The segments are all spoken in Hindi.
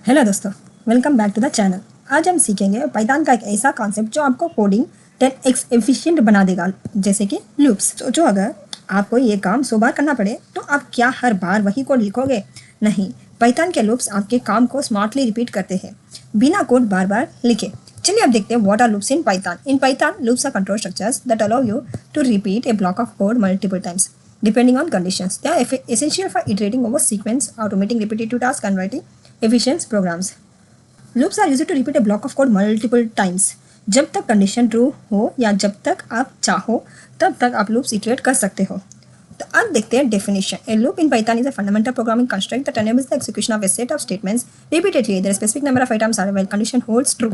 हेलो दोस्तों, welcome back to the channel. आज हम सीखेंगे पाइथन का एक ऐसा कॉन्सेप्ट जो आपको कोडिंग 10x एफिशिएंट बना देगा, जैसे कि लूप्स। तो अगर आपको ये काम 100 बार करना पड़े तो आप क्या हर बार वही कोड लिखोगे? नहीं, पाइथन के लूप्स आपके काम को स्मार्टली रिपीट करते हैं बिना कोड बार बार लिखे। चलिए अब देखते हैं what are loops in Python. In Python, loops are control structures that allow you to repeat a block of code multiple times depending on conditions. They are essential for iterating over sequence, automating repetitive tasks, and writing efficient programs. Loops are use to repeat a block of code multiple times. जब तक कंडीशन ट्रू हो या जब तक आप चाहो तब तक आप लूप्स इटरेट कर सकते हो। तो अब देखते हैं definition. A loop in Python is a fundamental programming construct that enables the execution of a set of statements repeatedly either a specific number of items or while condition holds true.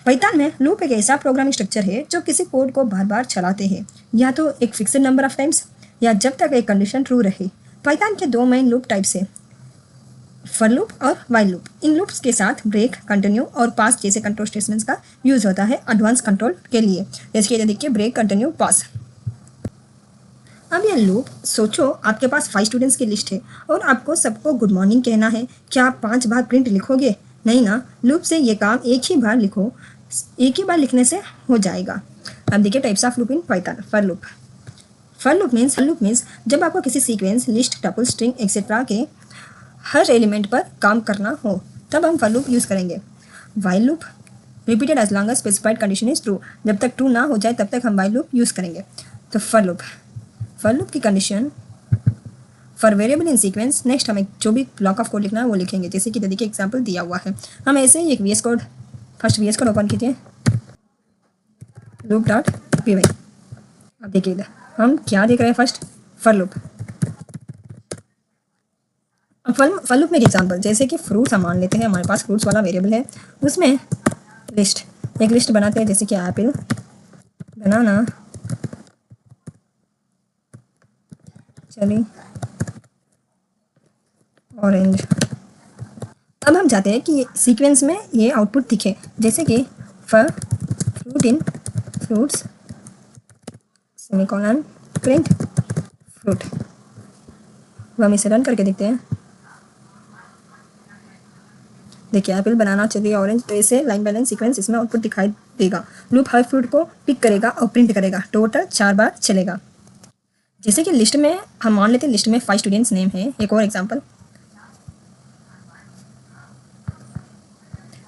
Python में लूप एक ऐसा प्रोग्रामिंग स्ट्रक्चर है जो किसी कोड को बार बार चलाते हैं, या तो एक फिक्स्ड नंबर ऑफ टाइम्स या जब तक एक कंडीशन ट्रू रहे। पाइथन के दो मेन लूप टाइप्स है, फॉर लूप और व्हाइल लूप। इन लूप्स के साथ ब्रेक, कंटिन्यू और पास जैसे कंट्रोल स्टेटमेंट्स का यूज होता है एडवांस कंट्रोल के लिए। जैसे कि देखिए ब्रेक, कंटिन्यू, पास। अब ये लूप, सोचो आपके पास 5 स्टूडेंट्स की लिस्ट है और आपको सबको गुड मॉर्निंग कहना है। क्या आप 5 बार प्रिंट लिखोगे? नहीं ना, लूप से ये काम एक ही बार लिखो, एक ही बार लिखने से हो जाएगा। अब देखिए types of loop in Python. For loop. For loop means जब आपको किसी sequence, list, tuple, string etcetera के हर एलिमेंट पर काम करना हो तब हम फॉर लूप यूज़ करेंगे। While loop, repeated as long as specified condition is true. जब तक ट्रू ना हो जाए तब तक हम व्हाइल लूप यूज़ करेंगे। तो फॉर लूप की condition for variable in sequence. Next हमें जो भी ब्लॉक ऑफ कोड लिखना है वो लिखेंगे, जैसे कि देखिए एग्जाम्पल दिया हुआ है। हम ऐसे ही एक VS code, first VS code open कीजिए, लूप डॉट py। अब देखिए इधर हम क्या देख रहे हैं, फर्स्ट फॉर लूप। अब फॉर लूप में एक एग्जाम्पल, जैसे कि फ्रूट्स हम मान लेते हैं, हमारे पास फ्रूट्स वाला वेरिएबल है, उसमें एक लिस्ट बनाते हैं, जैसे कि एप्पल, बनाना, चली, ऑरेंज। अब हम चाहते हैं कि सीक्वेंस में ये आउटपुट दिखे, जैसे कि for fruit in fruits, semicolon, print fruit. अब हम इसे रन करके देखते हैं। देखिए एप्पल, बनाना, चेरी, ऑरेंज। तो ऐसे लाइन बाय लाइन सीक्वेंस इसमें आउटपुट दिखाई देगा। लूप हर फ्रूट को पिक करेगा और प्रिंट करेगा। टोटल 4 बार चलेगा। जैसे कि लिस्ट में हम मान लेते हैं, लिस्ट में 5 स्टूडेंट्स नेम है। एक और एग्जांपल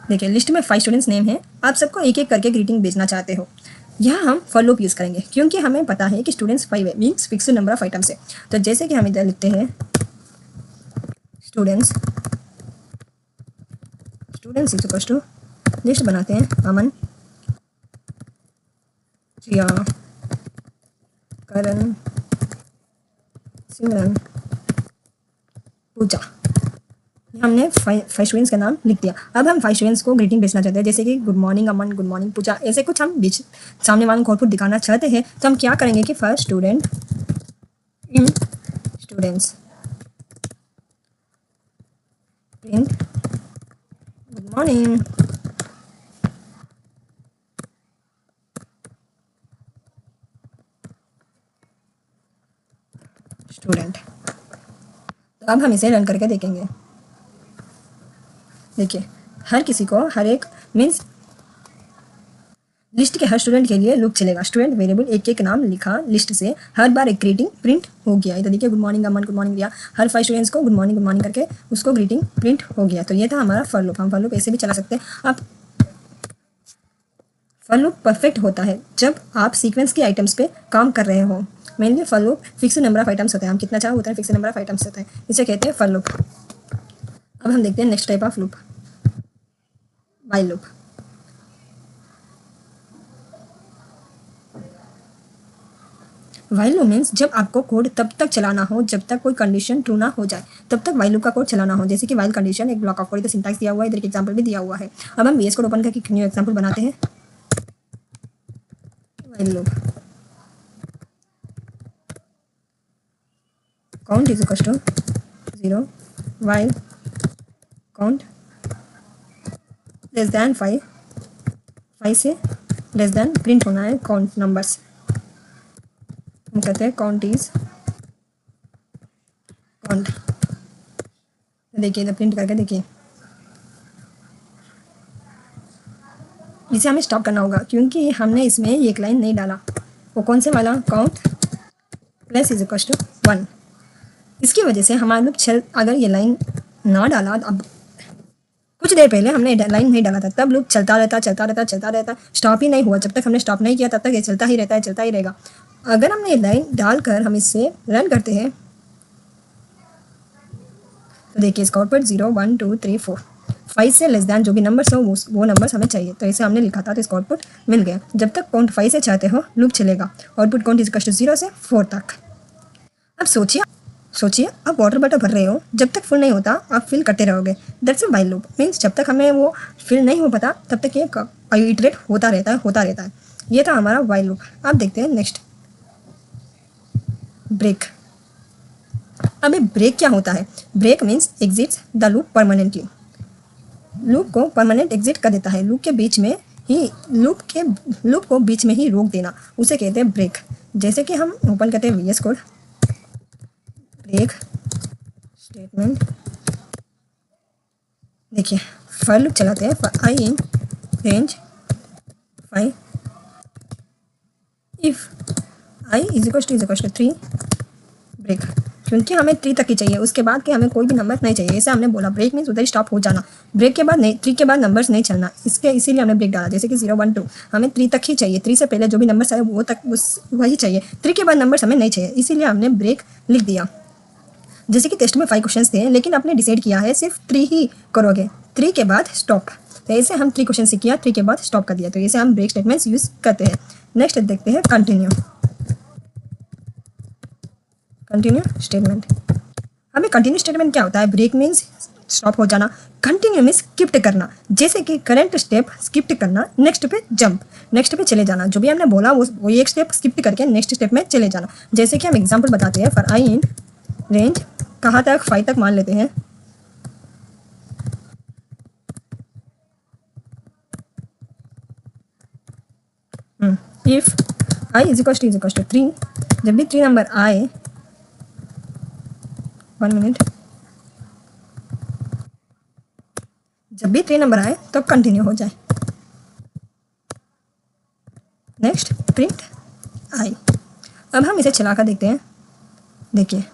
देखिए, लिस्ट में 5 स्टूडेंट्स नेम है। आप सबको एक एक करके ग्रीटिंग भेजना चाहते हो। यहाँ हम फॉर लूप यूज़ करेंगे क्योंकि हमें पता है कि स्टूडेंट्स 5 है, means fixed number of items है। तो जैसे कि हम इधर लिखते हैं students is equal to, list बनाते हैं, अमन, जिया, करण, सिमरन, पूजा। हमने 5 स्टूडेंट्स का नाम लिख दिया। अब हम 5 स्टूडेंट्स को ग्रीटिंग भेजना चाहते हैं, जैसे कि गुड मॉर्निंग अमन, गुड मॉर्निंग पूजा। ऐसे कुछ हम बीच सामने वालों को आउटपुट दिखाना चाहते हैं, तो हम क्या करेंगे कि first student in students print good morning. Student. तो अब हम इसे रन करके देखेंगे। देखिए हर किसी को, हर एक मीन्स लिस्ट के हर स्टूडेंट के लिए लूप चलेगा। स्टूडेंट वेरिएबल एक एक नाम लिखा लिस्ट से, हर बार एक ग्रीटिंग प्रिंट हो गया। इधर देखिए गुड मॉर्निंग अमन, गुड मॉर्निंग दिया, हर 5 स्टूडेंट्स को गुड मॉर्निंग करके उसको ग्रीटिंग प्रिंट हो गया। तो ये था हमारा फॉर लूप। हम फॉर लूप ऐसे भी चला सकते हैं। आप फॉर लूप परफेक्ट होता है जब आप सीक्वेंस के आइटम्स पे काम कर रहे हो। Mainly for loop fix number of items होते हैं, हम कितना चाहो उतना फिक्स नंबर ऑफ आइटम्स होते हैं, इसे कहते हैं फॉर लूप। अब हम देखते हैं next type of loop, while loop. While loop means जब आपको कोड तब तक चलाना हो जब तक कोई कंडीशन ट्रू ना हो जाए, तब तक व्हाइल लूप का कोड चलाना हो। जैसे कि व्हाइल कंडीशन, एक ब्लॉक ऑफ कोड, इधर सिंटैक्स दिया हुआ है, इधर एक एग्जांपल भी दिया हुआ है। अब हम VS कोड ओपन करके न्यू एग्जांपल बनाते हैं। While loop count is equal to 0 while count less than 5 से लेस दैन प्रिंट होना है काउंट नंबर्स। हम कहते हैं काउंट इज काउंट। देखिए इधर प्रिंट करके देखिए इसे हमें स्टॉप करना होगा क्योंकि हमने इसमें एक लाइन नहीं डाला। वो कौन से वाला, count plus is equal to 1। इसकी वजह से हमारा लूप अगर ये लाइन ना डाला, अब कुछ देर पहले हमने लाइन नहीं डाला था, तब लूप चलता रहता, स्टॉप ही नहीं हुआ। जब तक हमने स्टॉप नहीं किया तब तक ये चलता ही रहता है, चलता ही रहेगा। अगर हमने ये लाइन डालकर हम इससे रन करते हैं तो देखिए इसका आउटपुट 0 1 2 3 4 5 से लेस दैन जो भी नंबर्स हो वो नंबर्स हमें चाहिए। तो इसे हमने लिखा था तो इसका आउटपुट मिल गया। जब तक काउंट 5 से चाहते हो लूप चलेगा। Output count is equal to 0 से 4 तक। अब सोचिए आप वाटर बॉटल भर रहे हो, जब तक फुल नहीं होता आप फिल करते रहोगे। That's a while loop. Means जब तक हमें वो फिल नहीं हो पाता तब तक ये इटरेट होता रहता है। ये था हमारा व्हाइल लूप। अब देखते हैं नेक्स्ट, ब्रेक। अभी ब्रेक क्या होता है? Break means exits the loop permanently. Loop को परमानेंट एग्जिट कर देता है। लूप के बीच में ही लूप को बीच में ही रोक देना, उसे कहते हैं ब्रेक। जैसे कि हम ओपन करते हैं VS कोड, ब्रेक स्टेटमेंट। देखिए फॉर लूप चलाते हैं, for i in range 5 if i is equal to 3 break. क्योंकि हमें 3 तक ही चाहिए, उसके बाद के हमें कोई भी नंबर नहीं चाहिए। ऐसे हमने बोला ब्रेक मीन्स उधर ही स्टॉप हो जाना। ब्रेक के बाद नहीं, 3 के बाद नंबर्स नहीं चलना, इसीलिए हमने ब्रेक डाला। जैसे कि 0 1 2 हमें 3 तक ही चाहिए। 3 से पहले जो भी नंबर्स आए वो तक वही चाहिए। 3 के बाद नंबर्स हमें नहीं चाहिए, इसीलिए हमने ब्रेक लिख दिया। जैसे कि टेस्ट में 5 क्वेश्चन थे, लेकिन आपने डिसाइड किया है सिर्फ 3 ही करोगे, 3 के बाद स्टॉप। तो ऐसे हम 3 क्वेश्चन से किया, 3 के बाद स्टॉप कर दिया। तो ऐसे हम ब्रेक स्टेटमेंट्स यूज़ करते हैं। नेक्स्ट देखते हैं कंटिन्यू स्टेटमेंट। हमें कंटिन्यू स्टेटमेंट क्या होता है? ब्रेक मीन्स स्टॉप हो जाना, कंटिन्यू मीन्स स्किप करना। जैसे कि करंट स्टेप स्किप करना, नेक्स्ट पे जंप, नेक्स्ट पे चले जाना। जो भी हमने बोला वो एक स्टेप स्किप करके नेक्स्ट स्टेप में चले जाना। जैसे कि हम एग्जांपल बताते हैं, फॉर आई इन रेंज कहाँ तक, 5 तक मान लेते हैं। If i is equal to 3, जब भी 3 नंबर आए, 1 मिनट, जब भी 3 नंबर आए तो कंटिन्यू हो जाए। Next print I. अब हम इसे चला कर देखते हैं। देखिए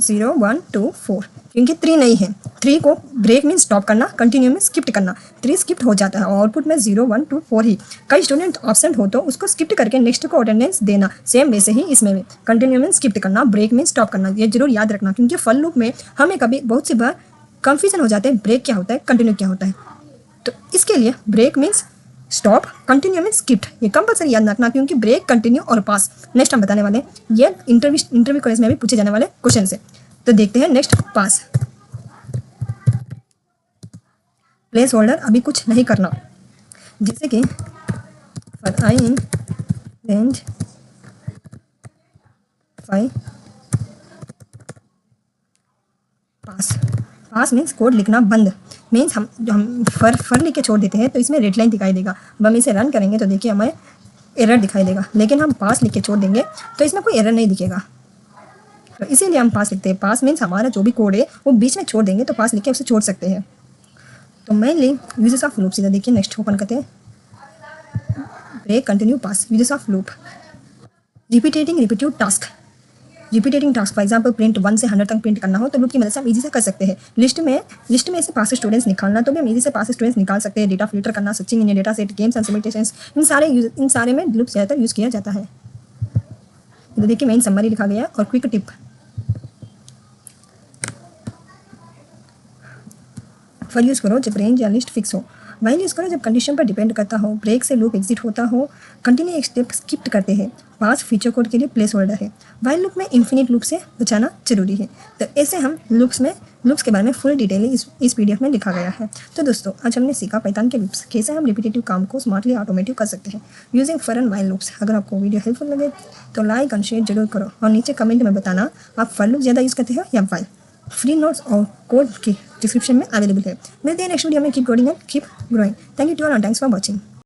0 1 2 4, क्योंकि 3 नहीं है। 3 को ब्रेक मीन स्टॉप करना, कंटिन्यू में स्किप करना। 3 स्किप हो जाता है और आउटपुट में 0 1 2 4 ही। कई स्टूडेंट ऑब्सेंट हो तो उसको स्किप करके नेक्स्ट को अटेंडेंस देना। सेम वैसे ही इसमें भी कंटिन्यू में स्किप करना, ब्रेक में स्टॉप करना। ये जरूर याद रखना, क्योंकि फॉर लूप में हमें कभी बहुत सी बार कंफ्यूजन हो जाते हैं, ब्रेक क्या होता है, कंटिन्यू क्या होता है। तो इसके लिए ब्रेक मीन्स स्टॉप, कंटिन्यू में स्किप्ड, ये कंपलसरी याद रखना, क्योंकि ब्रेक, कंटिन्यू और पास नेक्स्ट हम बताने वाले हैं। ये इंटरव्यू कॉलेज में भी पूछे जाने वाले क्वेश्चन से। तो देखते हैं नेक्स्ट, पास। प्लेस होल्डर अभी कुछ नहीं करना। जैसे कि for i in range 5 pass means code लिखना बंद। मीन्स हम फर लिख के छोड़ देते हैं तो इसमें रेड लाइन दिखाई देगा। अब हम इसे रन करेंगे तो देखिए हमें एरर दिखाई देगा, लेकिन हम पास लिख के छोड़ देंगे तो इसमें कोई एरर नहीं दिखेगा। तो इसीलिए हम पास लिखते हैं। पास मीन्स हमारा जो भी कोड है वो बीच में छोड़ देंगे तो पास लिख के उसे छोड़ सकते हैं। तो मेनली यूजेस ऑफ लूप सीधा देखिए, नेक्स्ट ओपन करते हैं, break, continue, pass. Uses of loop, repeating task. For example print 1 से 100 तक प्रिंट करना हो तो लूप की मदद से हम इजी से कर सकते हैं। लिस्ट में से पास स्टूडेंट्स निकालना तो भी हम इजी से पास स्टूडेंट्स निकाल सकते हैं। डेटा फिल्टर करना, searching in data set, games and simulations, इन सारे में लूप ज़्यादातर यूज़ किया जाता है। तो देखिए मेन समरी लिखा गया है और क्विक टिप। फॉर यूज़ करो जब रेंज या लिस्ट फिक्स हो। वाइल यूज़ करो जब कंडीशन पर डिपेंड करता हो। ब्रेक से लूप एग्जिट होता हो। कंटिन्यू एक स्टेप स्किप करते हैं। पास फीचर कोड के लिए प्लेस होल्डर है। वाइल लूप में इन्फिनिट लूप से बचाना जरूरी है। तो ऐसे हम लूप्स के बारे में फुल डिटेल इस PDF में लिखा गया है। तो दोस्तों आज हमने सीखा पाइथन के लूप्स, कैसे हम रिपीटेटिव काम को स्मार्टली ऑटोमेटिव कर सकते हैं using for and while loops. अगर आपको वीडियो हेल्पफुल लगे तो लाइक एंड शेयर जरूर करो और नीचे कमेंट में बताना आप फॉर लूप ज़्यादा यूज़ करते हो या वाइल। फ्री नोट्स और कोड की डिस्क्रिप्शन में अवेलेबल है। मिलते हैं नेक्स्ट वीडियो में। Keep coding and keep growing. Thank you to all and thanks for watching.